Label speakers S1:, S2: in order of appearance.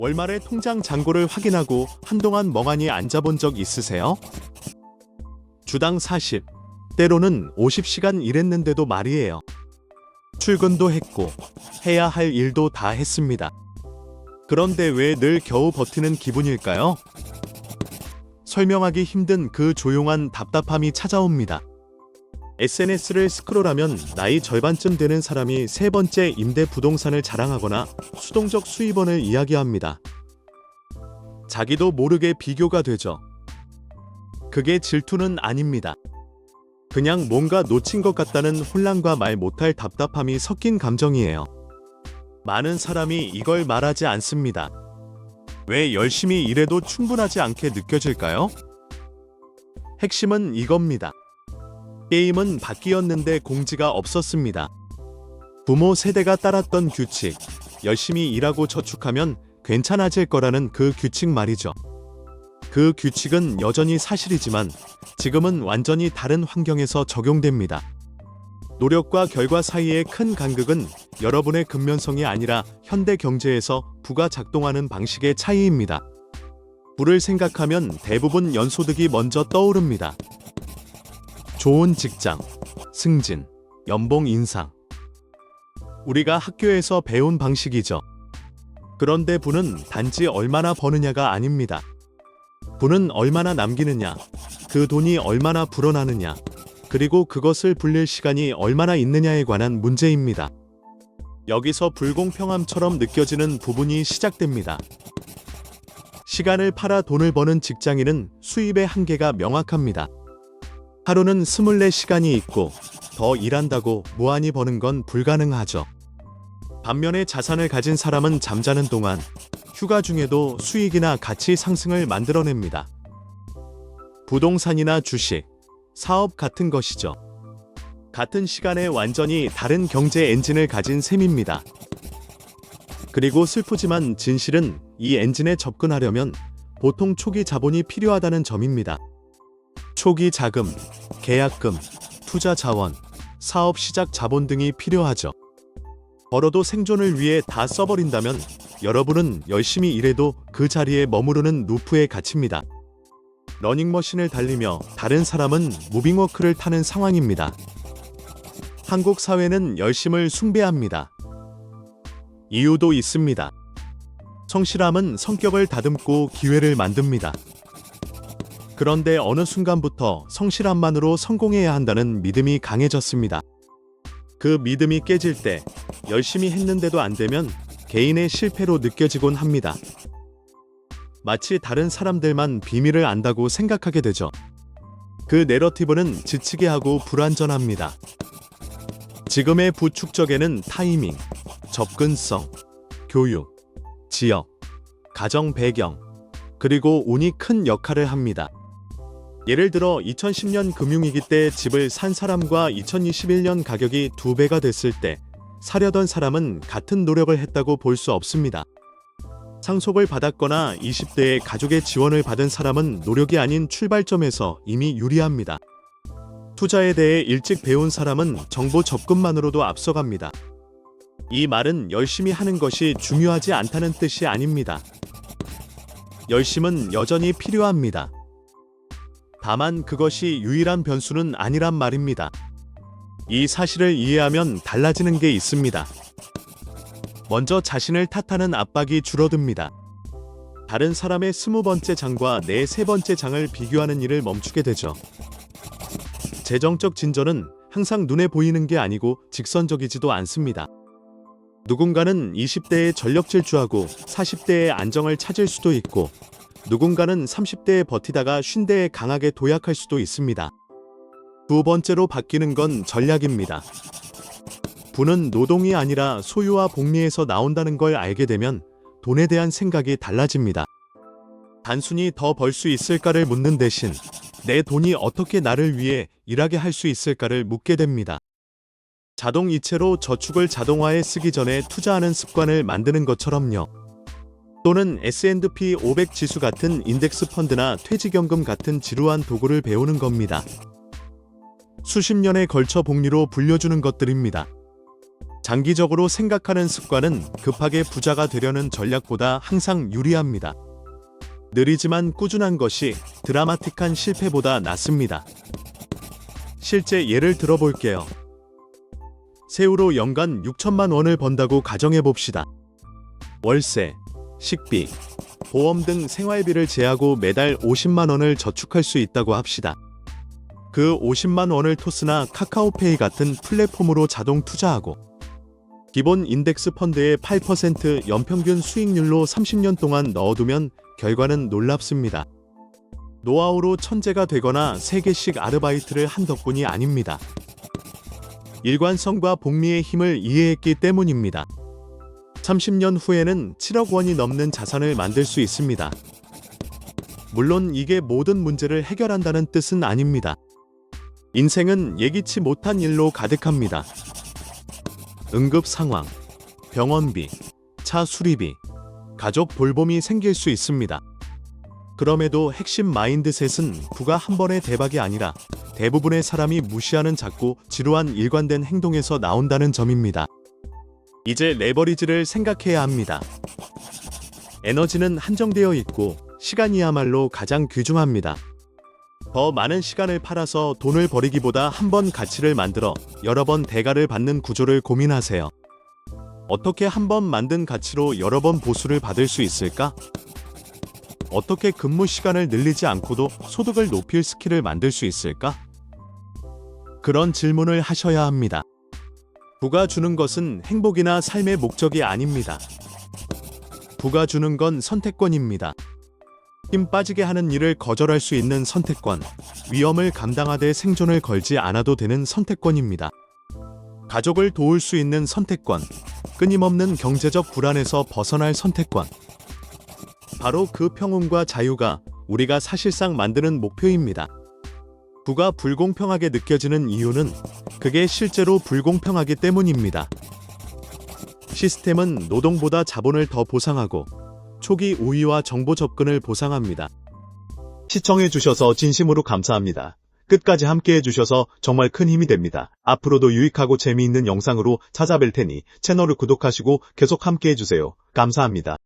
S1: 월말에 통장 잔고를 확인하고 한동안 멍하니 앉아본 적 있으세요? 주당 40, 때로는 50시간 일했는데도 말이에요. 출근도 했고 해야 할 일도 다 했습니다. 그런데 왜 늘 겨우 버티는 기분일까요? 설명하기 힘든 그 조용한 답답함이 찾아옵니다. SNS를 스크롤하면 나이 절반쯤 되는 사람이 세 번째 임대 부동산을 자랑하거나 수동적 수입원을 이야기합니다. 자기도 모르게 비교가 되죠. 그게 질투는 아닙니다. 그냥 뭔가 놓친 것 같다는 혼란과 말 못할 답답함이 섞인 감정이에요. 많은 사람이 이걸 말하지 않습니다. 왜 열심히 일해도 충분하지 않게 느껴질까요? 핵심은 이겁니다. 게임은 바뀌었는데 공지가 없었습니다. 부모 세대가 따랐던 규칙, 열심히 일하고 저축하면 괜찮아질 거라는 그 규칙 말이죠. 그 규칙은 여전히 사실이지만 지금은 완전히 다른 환경에서 적용됩니다. 노력과 결과 사이의 큰 간극은 여러분의 근면성이 아니라 현대 경제에서 부가 작동하는 방식의 차이입니다. 부를 생각하면 대부분 연소득이 먼저 떠오릅니다. 좋은 직장, 승진, 연봉 인상. 우리가 학교에서 배운 방식이죠. 그런데 부는 단지 얼마나 버느냐가 아닙니다. 부는 얼마나 남기느냐, 그 돈이 얼마나 불어나느냐, 그리고 그것을 불릴 시간이 얼마나 있느냐에 관한 문제입니다. 여기서 불공평함처럼 느껴지는 부분이 시작됩니다. 시간을 팔아 돈을 버는 직장인은 수입의 한계가 명확합니다. 하루는 24시간이 있고 더 일한다고 무한히 버는 건 불가능하죠. 반면에 자산을 가진 사람은 잠자는 동안 휴가 중에도 수익이나 가치 상승을 만들어냅니다. 부동산이나 주식, 사업 같은 것이죠. 같은 시간에 완전히 다른 경제 엔진을 가진 셈입니다. 그리고 슬프지만 진실은 이 엔진에 접근하려면 보통 초기 자본이 필요하다는 점입니다. 초기 자금, 계약금, 투자 자원, 사업 시작 자본 등이 필요하죠. 벌어도 생존을 위해 다 써버린다면 여러분은 열심히 일해도 그 자리에 머무르는 루프에 갇힙니다. 러닝머신을 달리며 다른 사람은 무빙워크를 타는 상황입니다. 한국 사회는 열심을 숭배합니다. 이유도 있습니다. 성실함은 성격을 다듬고 기회를 만듭니다. 그런데 어느 순간부터 성실함만으로 성공해야 한다는 믿음이 강해졌습니다. 그 믿음이 깨질 때 열심히 했는데도 안 되면 개인의 실패로 느껴지곤 합니다. 마치 다른 사람들만 비밀을 안다고 생각하게 되죠. 그 내러티브는 지치게 하고 불완전합니다. 지금의 부축적에는 타이밍, 접근성, 교육, 지역, 가정 배경, 그리고 운이 큰 역할을 합니다. 예를 들어 2010년 금융위기 때 집을 산 사람과 2021년 가격이 2배가 됐을 때 사려던 사람은 같은 노력을 했다고 볼 수 없습니다. 상속을 받았거나 20대에 가족의 지원을 받은 사람은 노력이 아닌 출발점에서 이미 유리합니다. 투자에 대해 일찍 배운 사람은 정보 접근만으로도 앞서갑니다. 이 말은 열심히 하는 것이 중요하지 않다는 뜻이 아닙니다. 열심은 여전히 필요합니다. 다만 그것이 유일한 변수는 아니란 말입니다. 이 사실을 이해하면 달라지는 게 있습니다. 먼저 자신을 탓하는 압박이 줄어듭니다. 다른 사람의 20번째 장과 내 3번째 장을 비교하는 일을 멈추게 되죠. 재정적 진전은 항상 눈에 보이는 게 아니고 직선적이지도 않습니다. 누군가는 20대에 전력 질주하고 40대에 안정을 찾을 수도 있고 누군가는 30대에 버티다가 50대에 강하게 도약할 수도 있습니다. 두 번째로 바뀌는 건 전략입니다. 부는 노동이 아니라 소유와 복리에서 나온다는 걸 알게 되면 돈에 대한 생각이 달라집니다. 단순히 더 벌 수 있을까를 묻는 대신 내 돈이 어떻게 나를 위해 일하게 할 수 있을까를 묻게 됩니다. 자동이체로 저축을 자동화에 쓰기 전에 투자하는 습관을 만드는 것처럼요. 또는 S&P 500 지수 같은 인덱스 펀드나 퇴직연금 같은 지루한 도구를 배우는 겁니다. 수십 년에 걸쳐 복리로 불려주는 것들입니다. 장기적으로 생각하는 습관은 급하게 부자가 되려는 전략보다 항상 유리합니다. 느리지만 꾸준한 것이 드라마틱한 실패보다 낫습니다. 실제 예를 들어볼게요. 새우로 연간 6천만 원을 번다고 가정해봅시다. 월세, 식비, 보험 등 생활비를 제하고 매달 50만 원을 저축할 수 있다고 합시다. 그 50만 원을 토스나 카카오페이 같은 플랫폼으로 자동 투자하고 기본 인덱스 펀드에 8% 연평균 수익률로 30년 동안 넣어두면 결과는 놀랍습니다. 노하우로 천재가 되거나 3개씩 아르바이트를 한 덕분이 아닙니다. 일관성과 복리의 힘을 이해했기 때문입니다. 30년 후에는 7억 원이 넘는 자산을 만들 수 있습니다. 물론 이게 모든 문제를 해결한다는 뜻은 아닙니다. 인생은 예기치 못한 일로 가득합니다. 응급 상황, 병원비, 차 수리비, 가족 돌봄이 생길 수 있습니다. 그럼에도 핵심 마인드셋은 부가 한 번의 대박이 아니라 대부분의 사람이 무시하는 작고 지루한 일관된 행동에서 나온다는 점입니다. 이제 레버리지를 생각해야 합니다. 에너지는 한정되어 있고 시간이야말로 가장 귀중합니다. 더 많은 시간을 팔아서 돈을 버리기보다 한 번 가치를 만들어 여러 번 대가를 받는 구조를 고민하세요. 어떻게 한 번 만든 가치로 여러 번 보수를 받을 수 있을까? 어떻게 근무 시간을 늘리지 않고도 소득을 높일 스킬을 만들 수 있을까? 그런 질문을 하셔야 합니다. 부가 주는 것은 행복이나 삶의 목적이 아닙니다. 부가 주는 건 선택권입니다. 힘 빠지게 하는 일을 거절할 수 있는 선택권, 위험을 감당하되 생존을 걸지 않아도 되는 선택권입니다. 가족을 도울 수 있는 선택권, 끊임없는 경제적 불안에서 벗어날 선택권. 바로 그 평온과 자유가 우리가 사실상 만드는 목표입니다. 부가 불공평하게 느껴지는 이유는 그게 실제로 불공평하기 때문입니다. 시스템은 노동보다 자본을 더 보상하고 초기 우위와 정보 접근을 보상합니다. 시청해주셔서 진심으로 감사합니다. 끝까지 함께해주셔서 정말 큰 힘이 됩니다. 앞으로도 유익하고 재미있는 영상으로 찾아뵐 테니 채널을 구독하시고 계속 함께해주세요. 감사합니다.